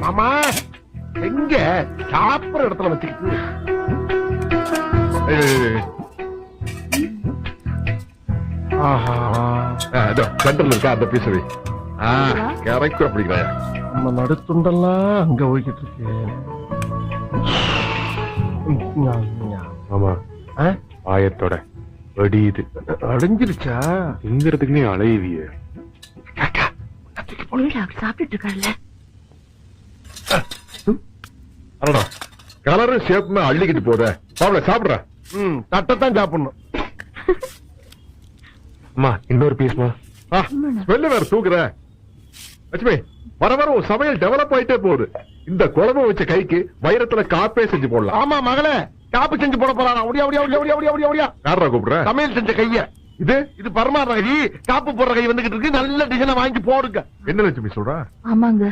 மாமா எங்க சாப்பிடுற இடத்துல வச்சுக்கிட்டு சென்டர்ல இருக்கா அந்த பீஸ் கரெக்டா பிடிக்கிறேன். நம்ம நடுத்துண்டெல்லாம் அங்க போய்கிட்டு இருக்கு. ஆமா ஆயத்தோட வெடியுது. அடைஞ்சிருச்சா? எங்கிறதுக்கு நீ அலையுவிய சாப்பிட்டு இருக்காருல்ல. கலரும் ஷேப்புமே அள்ளிக்கிட்டு போத சாப்பிடுற தட்டைத்தான் சாப்பிடணும். அம்மா இன்னொரு பீஸ்மா. ஸ்மெல்லு வேற தூக்குற லட்சுமி. வர வர ஒரு சமையல் டெவலப் ஆயிட்டே போகுது. இந்த குழம்பு வச்ச கைக்கு வைரத்துல காப்பே செஞ்சு போடலாம். ஆமா மகளே, காப்பு செஞ்சு போட போறான். ஒடியா ஒடியா ஒடியா ஒடியா ஒடியா ஒடியா யாரா கூப்பிடுற? சமையல் செஞ்ச கைய இது பரமாற கை. காப்பு போடுற கை வந்துகிட்டு இருக்கு. நல்ல டிசைனை வாங்கி போடுங்க. என்ன லட்சுமி சொல்ற? ஆமாங்க.